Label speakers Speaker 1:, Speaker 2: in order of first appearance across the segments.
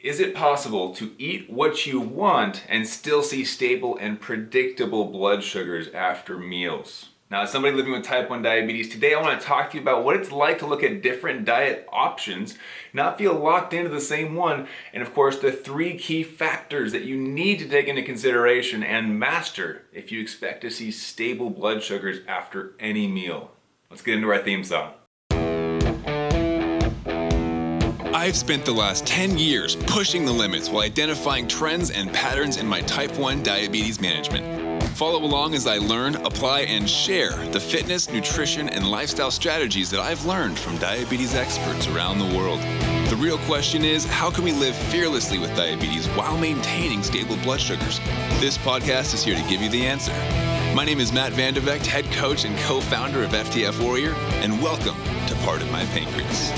Speaker 1: Is it possible to eat what you want and still see stable and predictable blood sugars after meals? Now, as somebody living with type 1 diabetes, today I want to talk to you about what it's like to look at different diet options, not feel locked into the same one, and of course the 3 key factors that you need to take into consideration and master if you expect to see stable blood sugars after any meal. Let's get into our theme song. I've spent the last 10 years pushing the limits while identifying trends and patterns in my type 1 diabetes management. Follow along as I learn, apply, and share the fitness, nutrition, and lifestyle strategies that I've learned from diabetes experts around the world. The real question is, how can we live fearlessly with diabetes while maintaining stable blood sugars? This podcast is here to give you the answer. My name is Matt Vandervecht, head coach and co-founder of FTF Warrior, and welcome to Pardon My Pancreas.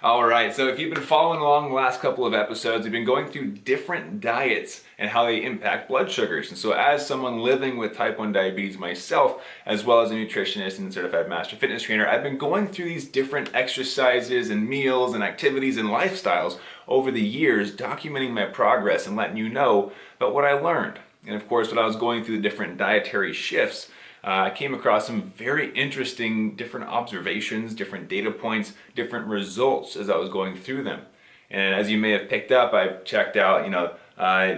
Speaker 1: Alright, so if you've been following along the last couple of episodes, we've been going through different diets and how they impact blood sugars. And so as someone living with type 1 diabetes myself, as well as a nutritionist and certified master fitness trainer, I've been going through these different exercises and meals and activities and lifestyles over the years, documenting my progress and letting you know about what I learned. And of course, when I was going through the different dietary shifts, I came across some very interesting different observations, different data points, different results as I was going through them. And as you may have picked up, I've checked out,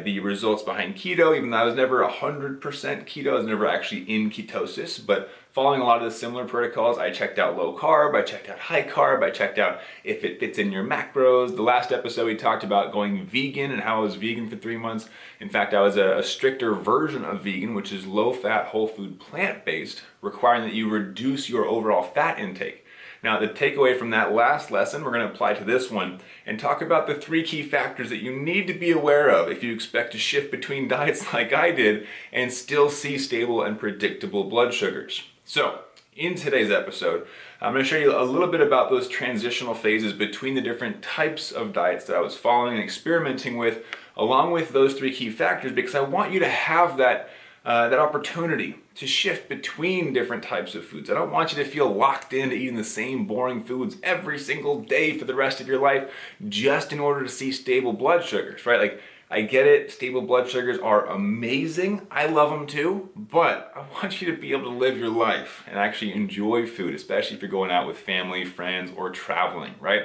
Speaker 1: the results behind keto, even though I was never 100% keto, I was never actually in ketosis, but following a lot of the similar protocols, I checked out low carb, I checked out high carb, I checked out if it fits in your macros. The last episode we talked about going vegan and how I was vegan for 3 months. In fact, I was a stricter version of vegan, which is low fat, whole food, plant-based, requiring that you reduce your overall fat intake. Now, the takeaway from that last lesson, we're going to apply to this one and talk about the 3 key factors that you need to be aware of if you expect to shift between diets like I did and still see stable and predictable blood sugars. So, in today's episode, I'm going to show you a little bit about those transitional phases between the different types of diets that I was following and experimenting with, along with those 3 key factors, because I want you to have that opportunity to shift between different types of foods. I don't want you to feel locked into eating the same boring foods every single day for the rest of your life just in order to see stable blood sugars, right? Like, I get it, stable blood sugars are amazing. I love them too, but I want you to be able to live your life and actually enjoy food, especially if you're going out with family, friends, or traveling, right?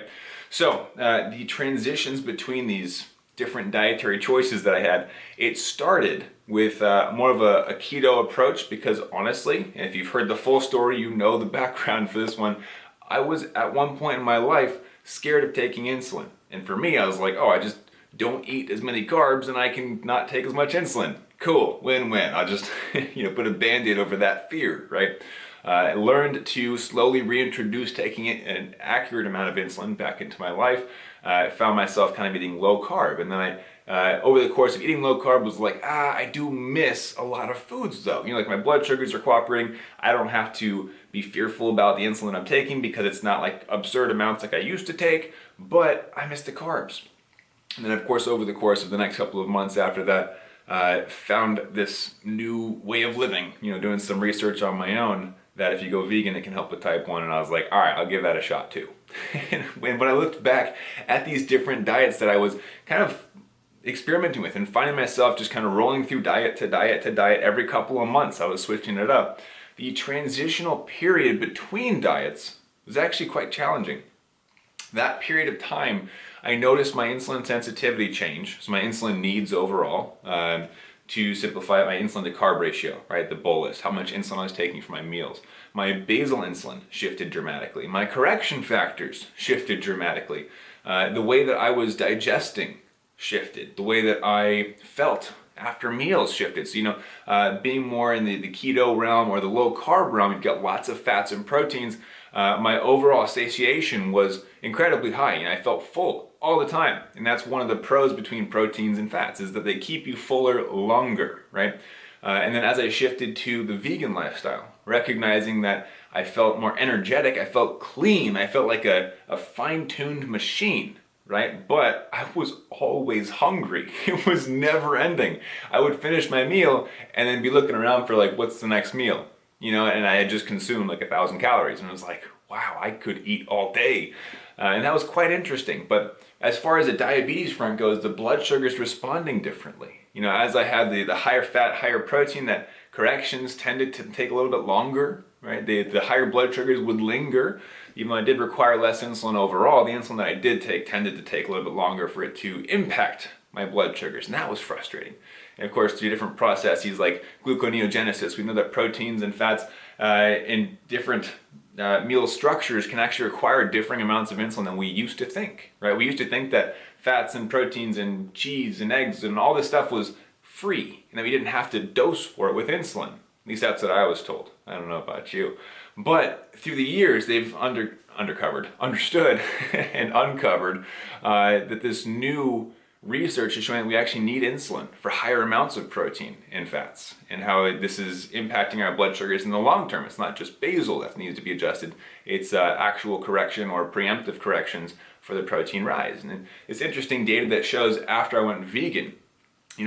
Speaker 1: So, the transitions between these different dietary choices that I had, it started with more of a keto approach because honestly, and if you've heard the full story, you know the background for this one, I was at one point in my life scared of taking insulin. And for me, I was like, oh, I just don't eat as many carbs and I can not take as much insulin. Cool, win-win. I'll just put a band-aid over that fear, right? I learned to slowly reintroduce taking an accurate amount of insulin back into my life. I found myself kind of eating low carb, and then over the course of eating low carb was like, I do miss a lot of foods though. Like my blood sugars are cooperating. I don't have to be fearful about the insulin I'm taking because it's not like absurd amounts like I used to take, but I miss the carbs. And then of course, over the course of the next couple of months after that, found this new way of living, doing some research on my own that if you go vegan, it can help with type 1. And I was like, all right, I'll give that a shot too. And when I looked back at these different diets that I was kind of experimenting with and finding myself just kind of rolling through diet to diet to diet every couple of months, I was switching it up. The transitional period between diets was actually quite challenging. That period of time, I noticed my insulin sensitivity change, so my insulin needs overall, to simplify it, my insulin to carb ratio, right, the bolus, how much insulin I was taking for my meals. My basal insulin shifted dramatically. My correction factors shifted dramatically. The way that I was digesting shifted. The way that I felt after meals shifted. So, being more in the keto realm or the low carb realm, you've got lots of fats and proteins. My overall satiation was incredibly high. I felt full all the time. And that's one of the pros between proteins and fats, is that they keep you fuller longer, right? And then as I shifted to the vegan lifestyle, recognizing that I felt more energetic, I felt clean, I felt like a fine-tuned machine, right? But I was always hungry. It was never ending. I would finish my meal and then be looking around for like, what's the next meal? And I had just consumed like 1,000 calories and I was like, wow, I could eat all day. And that was quite interesting. But as far as the diabetes front goes, the blood sugar is responding differently. As I had the higher fat, higher protein, that corrections tended to take a little bit longer, right? The higher blood sugars would linger. Even though I did require less insulin overall, the insulin that I did take tended to take a little bit longer for it to impact my blood sugars, and that was frustrating. And of course, through different processes like gluconeogenesis, we know that proteins and fats in different meal structures can actually require differing amounts of insulin than we used to think, right? We used to think that fats and proteins and cheese and eggs and all this stuff was free, and that we didn't have to dose for it with insulin. At least that's what I was told. I don't know about you. But through the years, they've understood and uncovered that this new research is showing that we actually need insulin for higher amounts of protein and fats, and how this is impacting our blood sugars in the long term. It's not just basal that needs to be adjusted, it's actual correction or preemptive corrections for the protein rise. And it's interesting data that shows after I went vegan,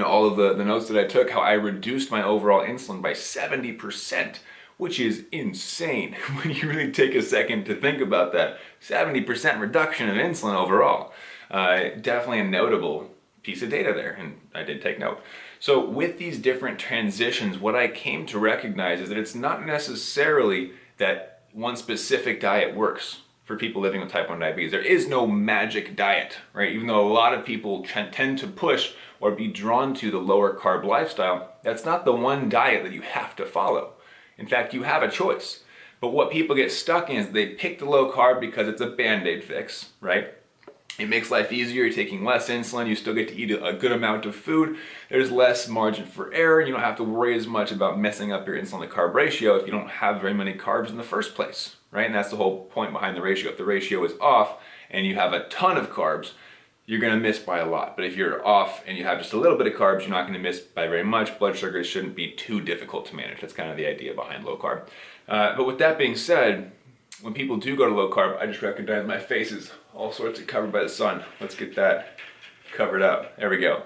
Speaker 1: all of the notes that I took, how I reduced my overall insulin by 70%, which is insane when you really take a second to think about that. 70% reduction of insulin overall. Definitely a notable piece of data there, and I did take note. So with these different transitions, what I came to recognize is that it's not necessarily that one specific diet works for people living with type 1 diabetes. There is no magic diet, right? Even though a lot of people tend to push or be drawn to the lower carb lifestyle, that's not the one diet that you have to follow. In fact, you have a choice. But what people get stuck in is they pick the low carb because it's a band-aid fix, right? It makes life easier, you're taking less insulin, you still get to eat a good amount of food, there's less margin for error, you don't have to worry as much about messing up your insulin to carb ratio if you don't have very many carbs in the first place, right? And that's the whole point behind the ratio. If the ratio is off and you have a ton of carbs, you're going to miss by a lot. But if you're off and you have just a little bit of carbs, you're not going to miss by very much. Blood sugars shouldn't be too difficult to manage. That's kind of the idea behind low carb. But with that being said, when people do go to low carb, I just recognize my face is all sorts of covered by the sun. Let's get that covered up. There we go.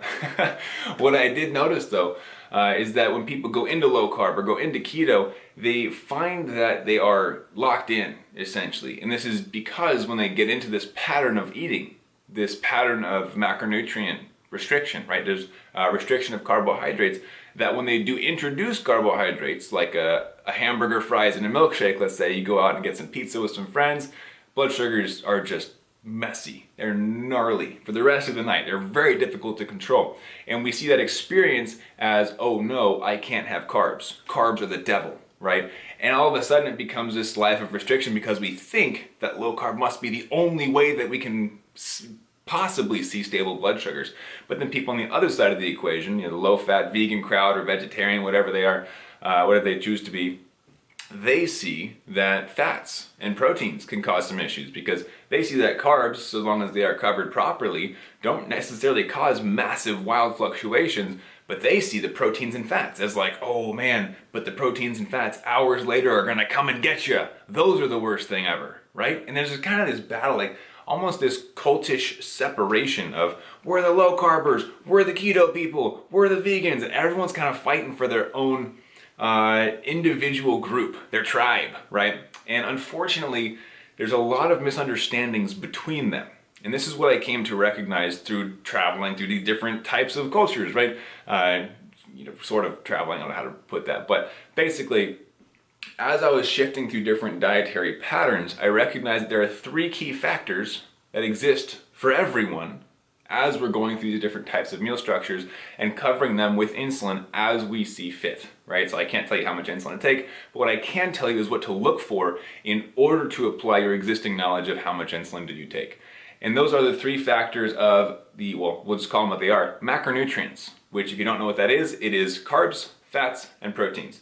Speaker 1: What I did notice though, is that when people go into low carb or go into keto, they find that they are locked in, essentially. And this is because when they get into this pattern of eating, this pattern of macronutrient restriction, right? There's restriction of carbohydrates, that when they do introduce carbohydrates, like a hamburger, fries, and a milkshake, let's say you go out and get some pizza with some friends, blood sugars are just messy. They're gnarly for the rest of the night. They're very difficult to control. And we see that experience as, oh no, I can't have carbs. Carbs are the devil, right? And all of a sudden it becomes this life of restriction because we think that low carb must be the only way that we can possibly see stable blood sugars. But then people on the other side of the equation, the low-fat vegan crowd or vegetarian, whatever they are, whatever they choose to be, they see that fats and proteins can cause some issues because they see that carbs, so long as they are covered properly, don't necessarily cause massive wild fluctuations, but they see the proteins and fats as like, oh man, but the proteins and fats hours later are gonna come and get you. Those are the worst thing ever, right? And there's kind of this battle, like almost this cultish separation of we're the low carbers, we're the keto people, we're the vegans, and everyone's kind of fighting for their own individual group, their tribe, right? And unfortunately, there's a lot of misunderstandings between them. And this is what I came to recognize through traveling through these different types of cultures, right? Sort of traveling, I don't know how to put that, but basically, as I was shifting through different dietary patterns, I recognized that there are three key factors that exist for everyone as we're going through the different types of meal structures and covering them with insulin as we see fit, right? So I can't tell you how much insulin to take, but what I can tell you is what to look for in order to apply your existing knowledge of how much insulin did you take. And those are the three factors of the, well, we'll just call them what they are, macronutrients, which if you don't know what that is, it is carbs, fats, and proteins.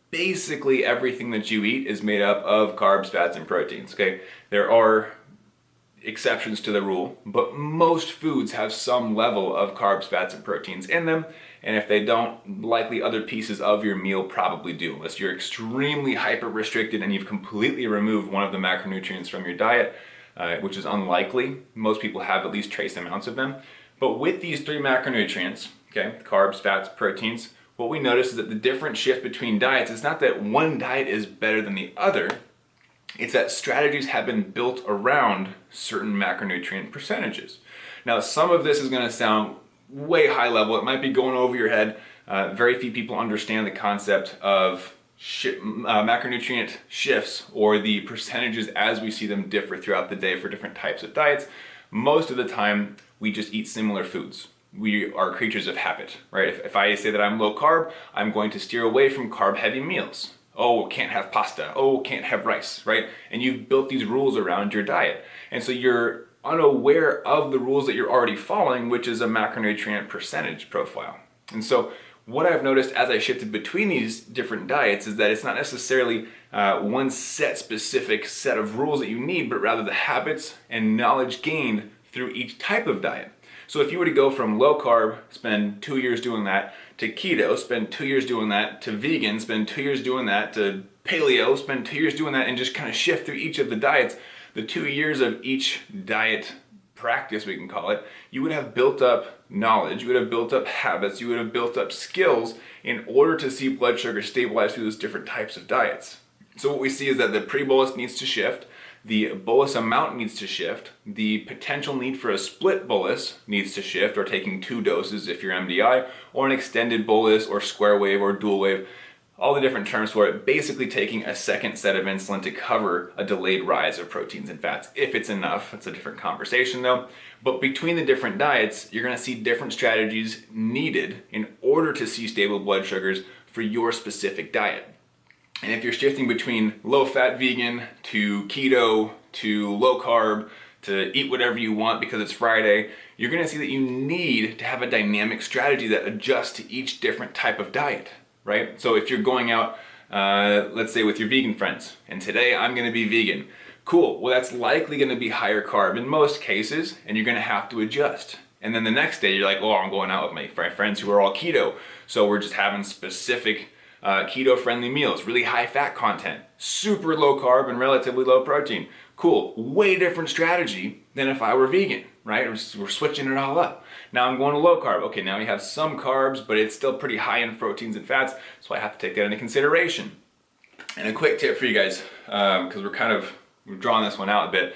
Speaker 1: Basically everything that you eat is made up of carbs, fats, and proteins, okay? There are exceptions to the rule, but most foods have some level of carbs, fats, and proteins in them, and if they don't, likely other pieces of your meal probably do, unless you're extremely hyper-restricted and you've completely removed one of the macronutrients from your diet, which is unlikely. Most people have at least trace amounts of them. But with these three macronutrients, okay, carbs, fats, proteins, what we notice is that the different shift between diets is not that one diet is better than the other, It's that strategies have been built around certain macronutrient percentages. Now, some of this is going to sound way high level. It might be going over your head. Very few people understand the concept of macronutrient shifts, or the percentages as we see them differ throughout the day for different types of diets. Most of the time, we just eat similar foods. We are creatures of habit, right? If I say that I'm low carb, I'm going to steer away from carb heavy meals. Oh, can't have pasta. Oh, can't have rice, right? And you've built these rules around your diet. And so you're unaware of the rules that you're already following, which is a macronutrient percentage profile. And so what I've noticed as I shifted between these different diets is that it's not necessarily one specific set of rules that you need, but rather the habits and knowledge gained through each type of diet. So if you were to go from low carb, spend 2 years doing that, to keto, spend 2 years doing that, to vegan, spend 2 years doing that, to paleo, spend 2 years doing that, and just kind of shift through each of the diets, the 2 years of each diet practice, we can call it, you would have built up knowledge, you would have built up habits, you would have built up skills in order to see blood sugar stabilize through those different types of diets. So what we see is that the pre-bolus needs to shift, the bolus amount needs to shift, the potential need for a split bolus needs to shift, or taking 2 doses if you're MDI, or an extended bolus, or square wave, or dual wave, all the different terms for it, basically taking a second set of insulin to cover a delayed rise of proteins and fats. If it's enough, that's a different conversation though. But between the different diets, you're gonna see different strategies needed in order to see stable blood sugars for your specific diet. And if you're shifting between low-fat vegan to keto to low carb to eat whatever you want because it's Friday, you're gonna see that you need to have a dynamic strategy that adjusts to each different type of diet, right? So if you're going out, let's say with your vegan friends, and today I'm gonna be vegan, cool, well that's likely gonna be higher carb in most cases, and you're gonna have to adjust. And then the next day you're like, oh, I'm going out with my friends who are all keto, so we're just having specific keto-friendly meals, really high fat content, super low carb and relatively low protein. Cool, way different strategy than if I were vegan, right? We're switching it all up. Now I'm going to low carb. Okay, now we have some carbs, but it's still pretty high in proteins and fats, so I have to take that into consideration. And a quick tip for you guys, because we're drawing this one out a bit.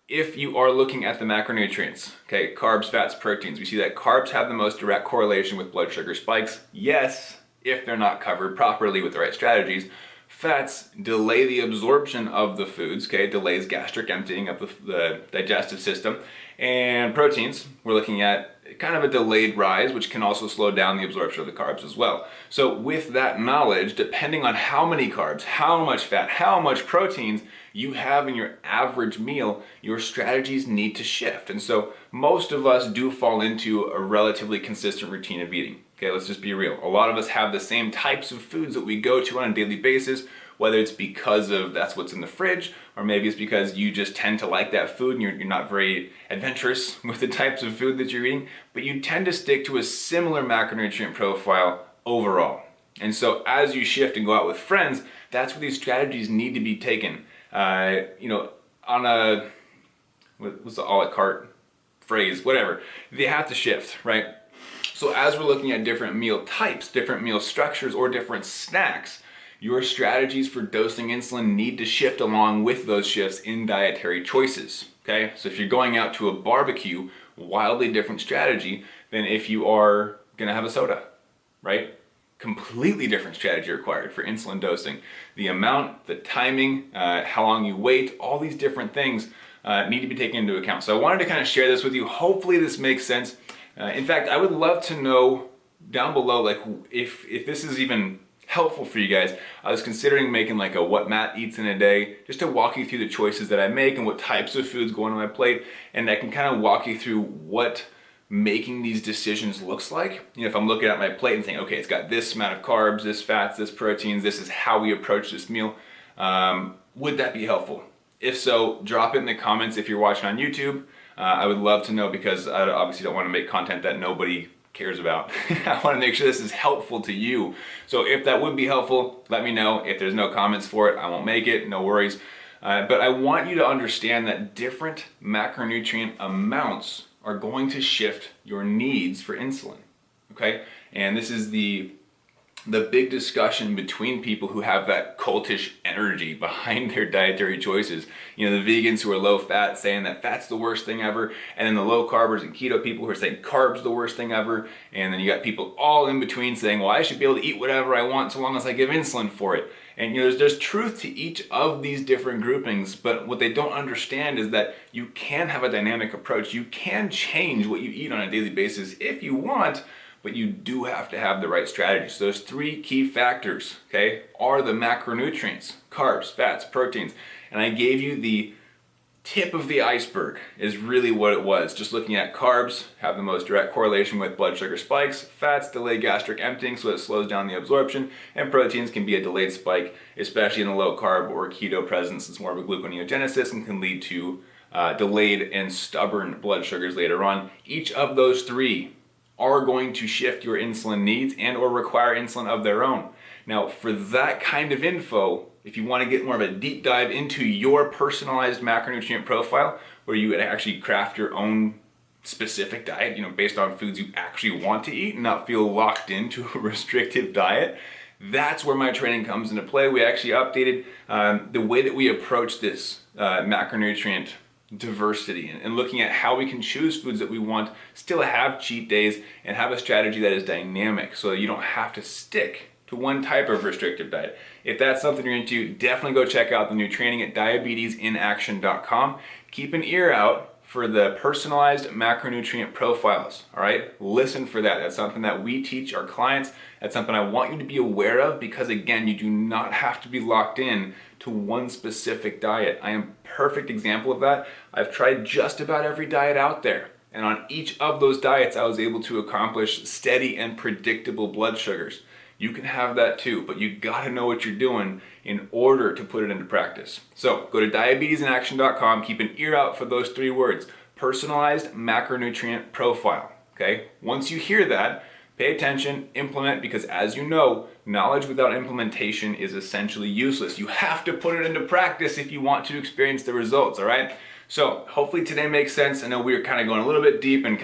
Speaker 1: If you are looking at the macronutrients, okay, carbs, fats, proteins, we see that carbs have the most direct correlation with blood sugar spikes. Yes, if they're not covered properly with the right strategies. Fats delay the absorption of the foods, okay, delays gastric emptying of the digestive system. And proteins, we're looking at kind of a delayed rise, which can also slow down the absorption of the carbs as well. So with that knowledge, depending on how many carbs, how much fat, how much proteins you have in your average meal, your strategies need to shift. And so most of us do fall into a relatively consistent routine of eating. Okay, let's just be real. A lot of us have the same types of foods that we go to on a daily basis, whether it's because of that's what's in the fridge, or maybe it's because you just tend to like that food and you're not very adventurous with the types of food that you're eating, but you tend to stick to a similar macronutrient profile overall. And so as you shift and go out with friends, that's where these strategies need to be taken. On a, what's the a la carte phrase, whatever, they have to shift, right? So as we're looking at different meal types, different meal structures, or different snacks, your strategies for dosing insulin need to shift along with those shifts in dietary choices, okay? So if you're going out to a barbecue, wildly different strategy than if you are gonna have a soda, right? Completely different strategy required for insulin dosing. The amount, the timing, how long you wait, all these different things need to be taken into account. So I wanted to kind of share this with you. Hopefully this makes sense. In fact, I would love to know down below, like if this is even helpful for you guys. I was considering making like a what Matt eats in a day, just to walk you through the choices that I make and what types of foods go on my plate, and I can kind of walk you through what making these decisions looks like. You know, if I'm looking at my plate and saying, okay, it's got this amount of carbs, this fats, this proteins, this is how we approach this meal, would that be helpful? If so, drop it in the comments if you're watching on YouTube. I would love to know, because I obviously don't want to make content that nobody cares about. I want to make sure this is helpful to you. So if that would be helpful, let me know. If there's no comments for it, I won't make it, no worries. But I want you to understand that different macronutrient amounts are going to shift your needs for insulin, okay? And this is the the big discussion between people who have that cultish energy behind their dietary choices. You know, the vegans who are low fat saying that fat's the worst thing ever, and then the low carbers and keto people who are saying carbs the worst thing ever, and then you got people all in between saying, well, I should be able to eat whatever I want so long as I give insulin for it. And you know, there's truth to each of these different groupings, but what they don't understand is that you can have a dynamic approach. You can change what you eat on a daily basis if you want, but you do have to have the right strategies. Those three key factors, okay, are the macronutrients: carbs, fats, proteins. And I gave you the tip of the iceberg is really what it was. Just looking at carbs have the most direct correlation with blood sugar spikes, fats delay gastric emptying so it slows down the absorption, and proteins can be a delayed spike, especially in a low carb or keto presence. It's more of a gluconeogenesis and can lead to delayed and stubborn blood sugars later on. Each of those three are going to shift your insulin needs and or require insulin of their own. Now, for that kind of info, if you want to get more of a deep dive into your personalized macronutrient profile, where you would actually craft your own specific diet, you know, based on foods you actually want to eat and not feel locked into a restrictive diet, that's where my training comes into play. We actually updated the way that we approach this macronutrient diversity and looking at how we can choose foods that we want, still have cheat days, and have a strategy that is dynamic so that you don't have to stick to one type of restrictive diet. If that's something you're into, definitely go check out the new training at diabetesinaction.com. Keep an ear out for the personalized macronutrient profiles, all right? Listen for that. That's something that we teach our clients. That's something I want you to be aware of because, again, you do not have to be locked in to one specific diet. I am a perfect example of that. I've tried just about every diet out there, and on each of those diets, I was able to accomplish steady and predictable blood sugars. You can have that too, but you gotta know what you're doing in order to put it into practice. So go to diabetesinaction.com, keep an ear out for those three words: personalized macronutrient profile, okay? Once you hear that, pay attention, implement, because as you know, knowledge without implementation is essentially useless. You have to put it into practice if you want to experience the results, all right? So hopefully today makes sense. I know we were kind of going a little bit deep and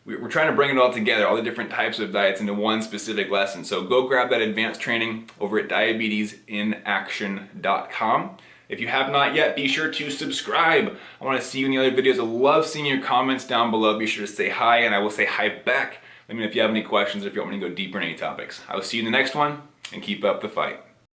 Speaker 1: we're trying to bring it all together, all the different types of diets into one specific lesson. So go grab that advanced training over at diabetesinaction.com. If you have not yet, be sure to subscribe. I want to see you in the other videos. I love seeing your comments down below. Be sure to say hi, and I will say hi back. Let me know if you have any questions or if you want me to go deeper in any topics. I will see you in the next one, and keep up the fight.